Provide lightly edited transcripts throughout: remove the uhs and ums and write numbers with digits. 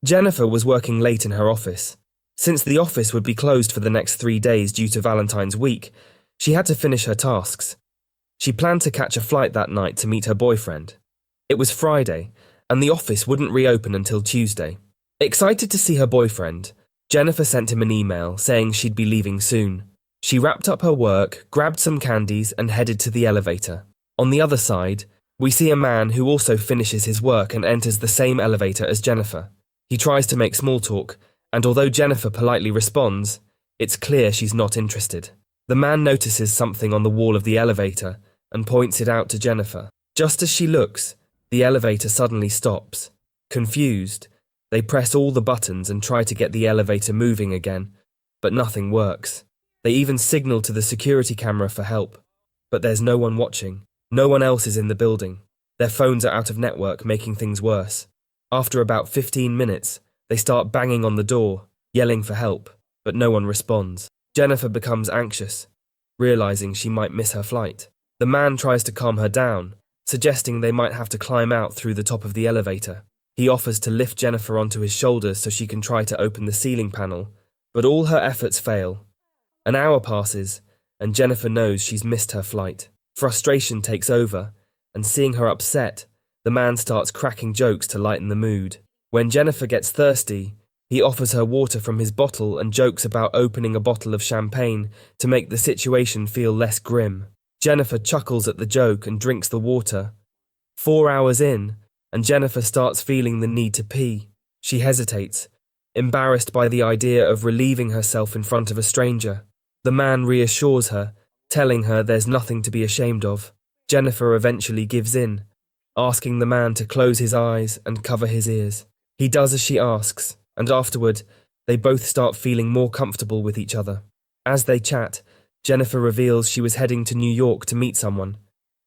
Jennifer was working late in her office. Since the office would be closed for the next 3 days due to Valentine's week, she had to finish her tasks. She planned to catch a flight that night to meet her boyfriend. It was Friday, and the office wouldn't reopen until Tuesday. Excited to see her boyfriend, Jennifer sent him an email saying she'd be leaving soon. She wrapped up her work, grabbed some candies, and headed to the elevator. On the other side, we see a man who also finishes his work and enters the same elevator as Jennifer. He tries to make small talk, and although Jennifer politely responds, it's clear she's not interested. The man notices something on the wall of the elevator and points it out to Jennifer. Just as she looks, the elevator suddenly stops. Confused, they press all the buttons and try to get the elevator moving again, but nothing works. They even signal to the security camera for help, but there's no one watching. No one else is in the building. Their phones are out of network, making things worse. After about 15 minutes, they start banging on the door, yelling for help, but no one responds. Jennifer becomes anxious, realizing she might miss her flight. The man tries to calm her down, suggesting they might have to climb out through the top of the elevator. He offers to lift Jennifer onto his shoulders so she can try to open the ceiling panel, but all her efforts fail. An hour passes, and Jennifer knows she's missed her flight. Frustration takes over, and seeing her upset, the man starts cracking jokes to lighten the mood. When Jennifer gets thirsty, he offers her water from his bottle and jokes about opening a bottle of champagne to make the situation feel less grim. Jennifer chuckles at the joke and drinks the water. 4 hours in, and Jennifer starts feeling the need to pee. She hesitates, embarrassed by the idea of relieving herself in front of a stranger. The man reassures her, telling her there's nothing to be ashamed of. Jennifer eventually gives in, asking the man to close his eyes and cover his ears. He does as she asks, and afterward, they both start feeling more comfortable with each other. As they chat, Jennifer reveals she was heading to New York to meet someone,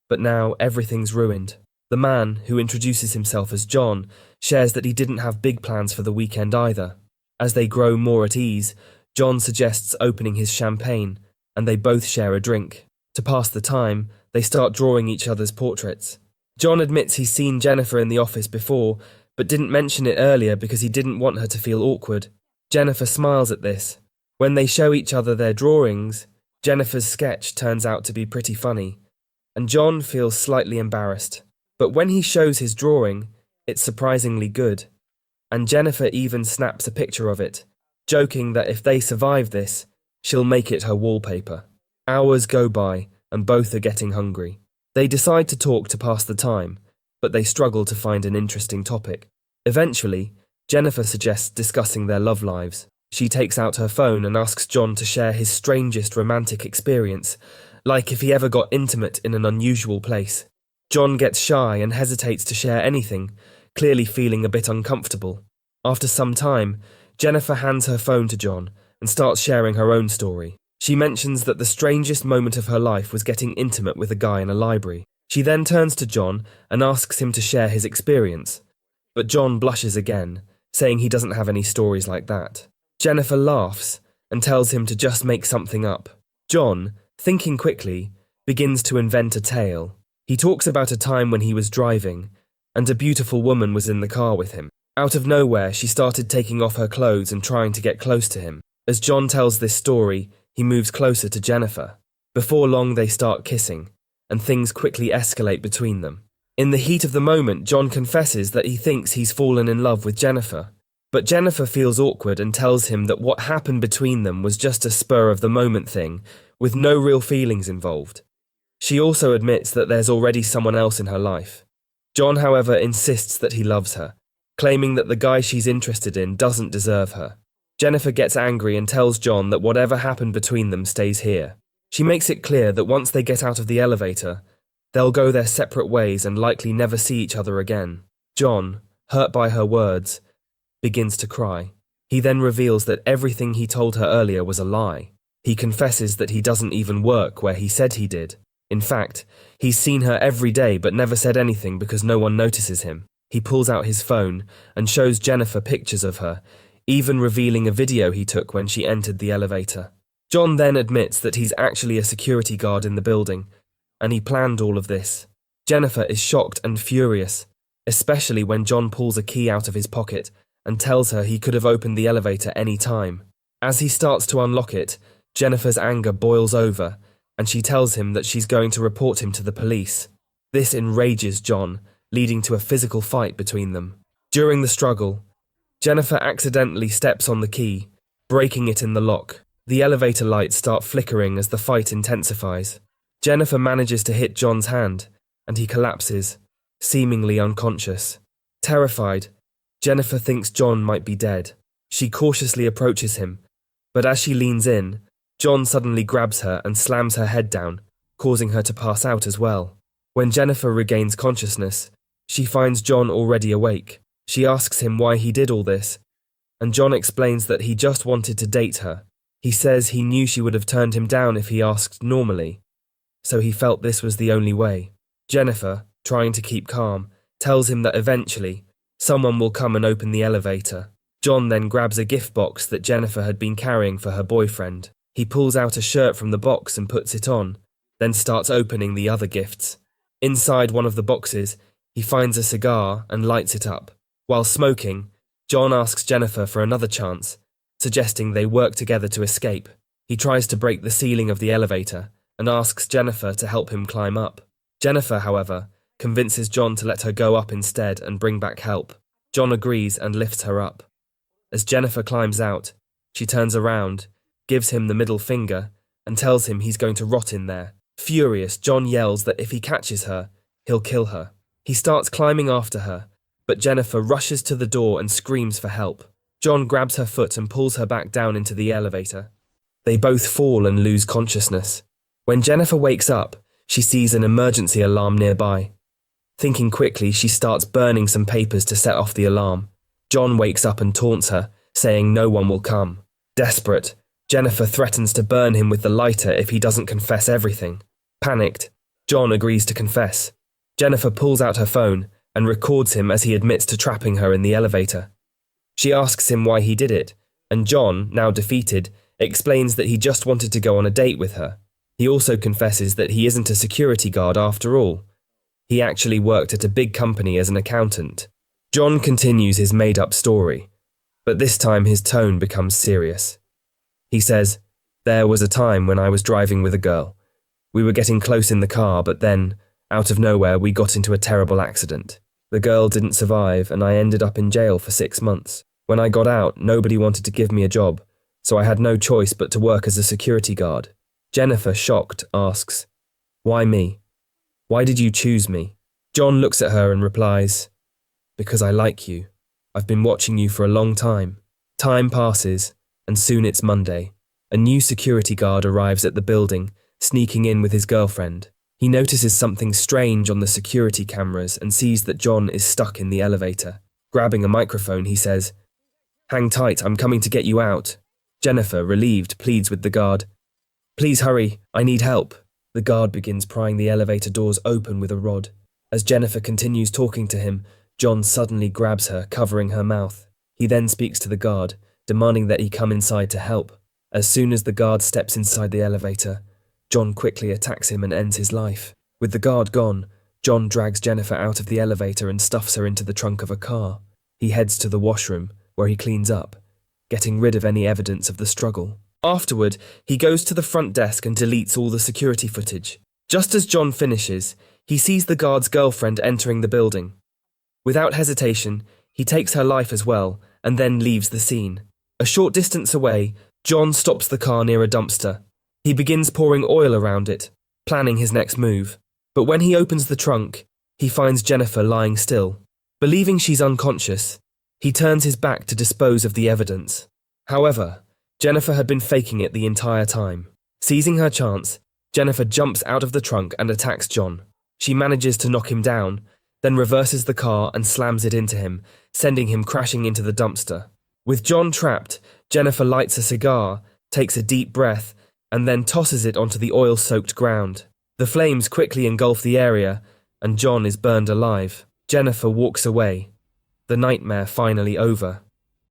but now everything's ruined. The man, who introduces himself as John, shares that he didn't have big plans for the weekend either. As they grow more at ease, John suggests opening his champagne, and they both share a drink. To pass the time, they start drawing each other's portraits. John admits he's seen Jennifer in the office before, but didn't mention it earlier because he didn't want her to feel awkward. Jennifer smiles at this. When they show each other their drawings, Jennifer's sketch turns out to be pretty funny, and John feels slightly embarrassed. But when he shows his drawing, it's surprisingly good, and Jennifer even snaps a picture of it, joking that if they survive this, she'll make it her wallpaper. Hours go by, and both are getting hungry. They decide to talk to pass the time, but they struggle to find an interesting topic. Eventually, Jennifer suggests discussing their love lives. She takes out her phone and asks John to share his strangest romantic experience, like if he ever got intimate in an unusual place. John gets shy and hesitates to share anything, clearly feeling a bit uncomfortable. After some time, Jennifer hands her phone to John and starts sharing her own story. She mentions that the strangest moment of her life was getting intimate with a guy in a library. She then turns to John and asks him to share his experience, but John blushes again, saying he doesn't have any stories like that. Jennifer laughs and tells him to just make something up. John, thinking quickly, begins to invent a tale. He talks about a time when he was driving, and a beautiful woman was in the car with him. Out of nowhere, she started taking off her clothes and trying to get close to him. As John tells this story, he moves closer to Jennifer. Before long, they start kissing, and things quickly escalate between them. In the heat of the moment, John confesses that he thinks he's fallen in love with Jennifer. But Jennifer feels awkward and tells him that what happened between them was just a spur-of-the-moment thing, with no real feelings involved. She also admits that there's already someone else in her life. John, however, insists that he loves her, claiming that the guy she's interested in doesn't deserve her. Jennifer gets angry and tells John that whatever happened between them stays here. She makes it clear that once they get out of the elevator, they'll go their separate ways and likely never see each other again. John, hurt by her words, begins to cry. He then reveals that everything he told her earlier was a lie. He confesses that he doesn't even work where he said he did. In fact, he's seen her every day but never said anything because no one notices him. He pulls out his phone and shows Jennifer pictures of her, even revealing a video he took when she entered the elevator. John then admits that he's actually a security guard in the building, and he planned all of this. Jennifer is shocked and furious, especially when John pulls a key out of his pocket and tells her he could have opened the elevator any time. As he starts to unlock it, Jennifer's anger boils over, and she tells him that she's going to report him to the police. This enrages John, leading to a physical fight between them. During the struggle, Jennifer accidentally steps on the key, breaking it in the lock. The elevator lights start flickering as the fight intensifies. Jennifer manages to hit John's hand, and he collapses, seemingly unconscious. Terrified, Jennifer thinks John might be dead. She cautiously approaches him, but as she leans in, John suddenly grabs her and slams her head down, causing her to pass out as well. When Jennifer regains consciousness, she finds John already awake. She asks him why he did all this, and John explains that he just wanted to date her. He says he knew she would have turned him down if he asked normally, so he felt this was the only way. Jennifer, trying to keep calm, tells him that eventually, someone will come and open the elevator. John then grabs a gift box that Jennifer had been carrying for her boyfriend. He pulls out a shirt from the box and puts it on, then starts opening the other gifts. Inside one of the boxes, he finds a cigar and lights it up. While smoking, John asks Jennifer for another chance, suggesting they work together to escape. He tries to break the ceiling of the elevator and asks Jennifer to help him climb up. Jennifer, however, convinces John to let her go up instead and bring back help. John agrees and lifts her up. As Jennifer climbs out, she turns around, gives him the middle finger, and tells him he's going to rot in there. Furious, John yells that if he catches her, he'll kill her. He starts climbing after her, but Jennifer rushes to the door and screams for help. John grabs her foot and pulls her back down into the elevator. They both fall and lose consciousness. When Jennifer wakes up, she sees an emergency alarm nearby. Thinking quickly, she starts burning some papers to set off the alarm. John wakes up and taunts her, saying no one will come. Desperate, Jennifer threatens to burn him with the lighter if he doesn't confess everything. Panicked, John agrees to confess. Jennifer pulls out her phone and records him as he admits to trapping her in the elevator. She asks him why he did it, and John, now defeated, explains that he just wanted to go on a date with her. He also confesses that he isn't a security guard after all. He actually worked at a big company as an accountant. John continues his made-up story, but this time his tone becomes serious. He says, "There was a time when I was driving with a girl. We were getting close in the car, but then, out of nowhere, we got into a terrible accident. The girl didn't survive, and I ended up in jail for 6 months. When I got out, nobody wanted to give me a job, so I had no choice but to work as a security guard." Jennifer, shocked, asks, "Why me? Why did you choose me?" John looks at her and replies, "Because I like you. I've been watching you for a long time." Time passes, and soon it's Monday. A new security guard arrives at the building, sneaking in with his girlfriend. He notices something strange on the security cameras and sees that John is stuck in the elevator. Grabbing a microphone, he says, "Hang tight, I'm coming to get you out." Jennifer, relieved, pleads with the guard, "Please hurry, I need help." The guard begins prying the elevator doors open with a rod. As Jennifer continues talking to him, John suddenly grabs her, covering her mouth. He then speaks to the guard, demanding that he come inside to help. As soon as the guard steps inside the elevator, John quickly attacks him and ends his life. With the guard gone, John drags Jennifer out of the elevator and stuffs her into the trunk of a car. He heads to the washroom, where he cleans up, getting rid of any evidence of the struggle. Afterward, he goes to the front desk and deletes all the security footage. Just as John finishes, he sees the guard's girlfriend entering the building. Without hesitation, he takes her life as well, and then leaves the scene. A short distance away, John stops the car near a dumpster. He begins pouring oil around it, planning his next move. But when he opens the trunk, he finds Jennifer lying still. Believing she's unconscious, he turns his back to dispose of the evidence. However, Jennifer had been faking it the entire time. Seizing her chance, Jennifer jumps out of the trunk and attacks John. She manages to knock him down, then reverses the car and slams it into him, sending him crashing into the dumpster. With John trapped, Jennifer lights a cigar, takes a deep breath, and then tosses it onto the oil-soaked ground. The flames quickly engulf the area, and John is burned alive. Jennifer walks away, the nightmare finally over.